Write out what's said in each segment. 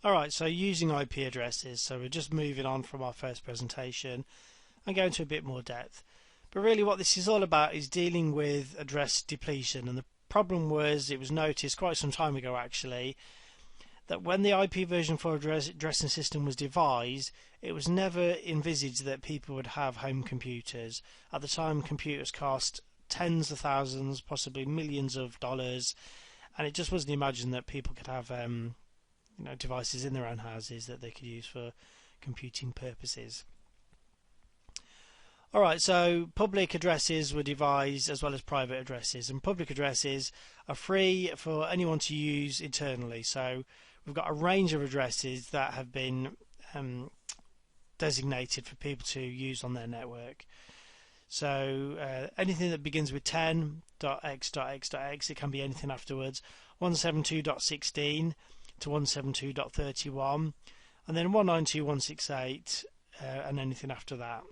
Alright, so using IP addresses, so we're just moving on from our first presentation and going to a bit more depth. But really what this is all about is dealing with address depletion, and the problem was, it was noticed quite some time ago actually, that when the IP version for addressing system was devised, it was never envisaged that people would have home computers. At the time, computers cost tens of thousands, possibly millions of dollars, and it just wasn't imagined that people could have devices in their own houses that they could use for computing purposes. Alright, so public addresses were devised as well as private addresses, and public addresses are free for anyone to use internally. So we've got a range of addresses that have been designated for people to use on their network. So anything that begins with 10.x.x.x, it can be anything afterwards, 172.16 to 172.31, and then 192.168 and anything after that.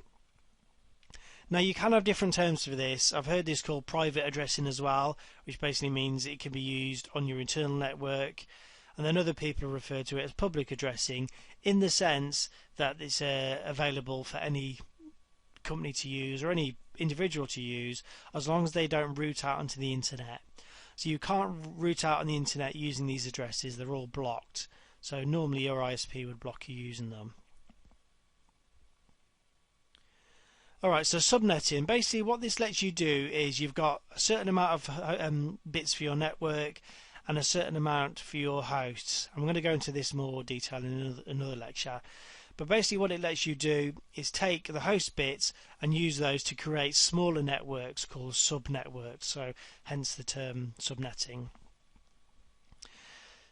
Now you can have different terms for this. I've heard this called private addressing as well, which basically means it can be used on your internal network, and then other people refer to it as public addressing in the sense that it's available for any company to use or any individual to use, as long as they don't route out onto the internet. So you can't route out on the internet using these addresses, they're all blocked. So normally your ISP would block you using them. Alright, so subnetting, basically what this lets you do is you've got a certain amount of bits for your network and a certain amount for your hosts. I'm going to go into this more detail in another lecture. But basically what it lets you do is take the host bits and use those to create smaller networks called subnetworks, so hence the term subnetting.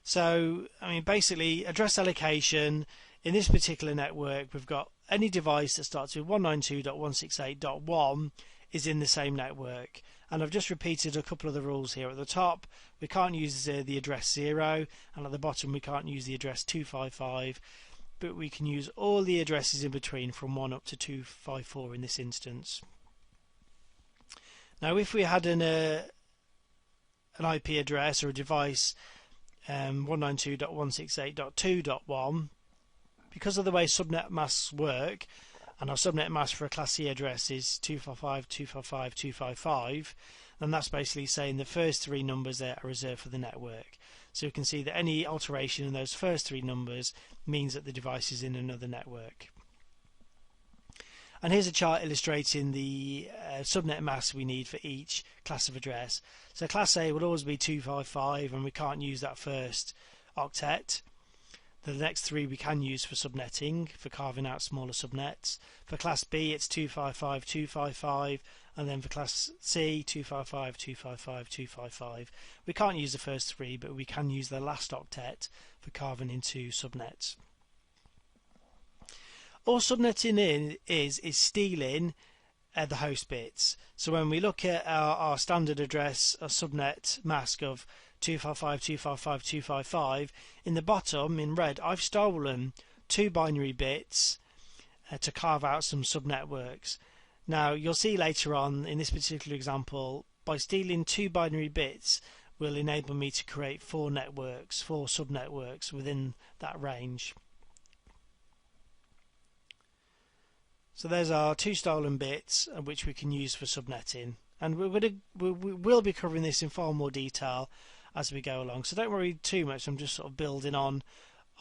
So, basically address allocation. In this particular network, we've got any device that starts with 192.168.1 is in the same network. And I've just repeated a couple of the rules here. At the top, we can't use the address 0, and at the bottom, we can't use the address 255. But we can use all the addresses in between from 1 up to 254 in this instance. Now if we had an IP address or a device 192.168.2.1, because of the way subnet masks work, and our subnet mask for a Class C address is 255, 255, 255, and that's basically saying the first three numbers there are reserved for the network. So you can see that any alteration in those first three numbers means that the device is in another network. And here's a chart illustrating the subnet mask we need for each class of address. So Class A will always be 255, and we can't use that first octet. The next three we can use for subnetting, for carving out smaller subnets. For Class B it's 255, 255, and then for Class C 255, 255, 255. We can't use the first three, but we can use the last octet for carving into subnets. All subnetting is stealing the host bits. So when we look at our standard address, a subnet mask of 255, 255, 255, in the bottom in red I've stolen 2 binary bits to carve out some subnetworks. Now you'll see later on in this particular example, by stealing 2 binary bits will enable me to create 4 networks, 4 subnetworks within that range. So there's our 2 stolen bits which we can use for subnetting, and we'll be covering this in far more detail as we go along, so don't worry too much. I'm just sort of building on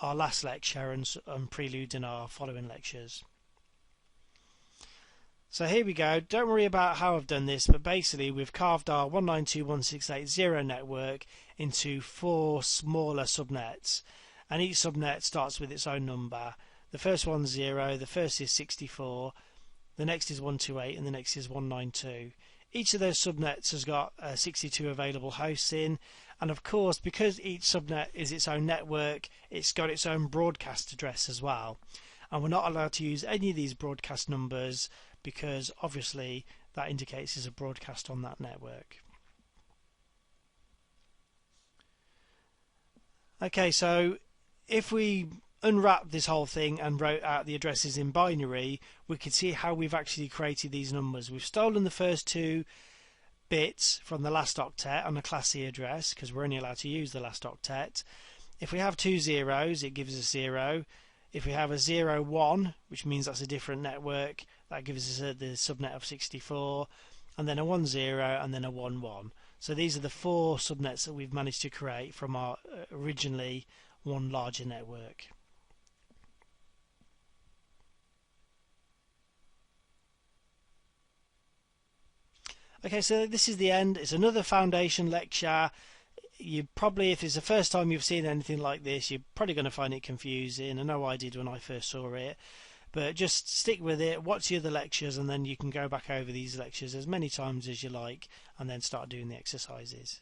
our last lecture and preluding our following lectures. So here we go. Don't worry about how I've done this, but basically we've carved our 192.168.0 network into 4 smaller subnets, and each subnet starts with its own number. The first one's 0, the first is 64, the next is 128, and the next is 192. Each of those subnets has got 62 available hosts in, and of course because each subnet is its own network, it's got its own broadcast address as well, and we're not allowed to use any of these broadcast numbers because obviously that indicates there's a broadcast on that network. Okay, so if we unwrap this whole thing and wrote out the addresses in binary, we can see how we've actually created these numbers. We've stolen the first 2 bits from the last octet on a Class C address because we're only allowed to use the last octet. If we have two zeros, it gives us 0. If we have a 0, 1, which means that's a different network, that gives us the subnet of 64, and then a 1, 0, and then a 1, 1. So these are the 4 subnets that we've managed to create from our originally one larger network. Okay, so this is the end. It's another foundation lecture. You probably, if it's the first time you've seen anything like this, you're probably going to find it confusing. I know I did when I first saw it, but just stick with it, watch the other lectures, and then you can go back over these lectures as many times as you like and then start doing the exercises.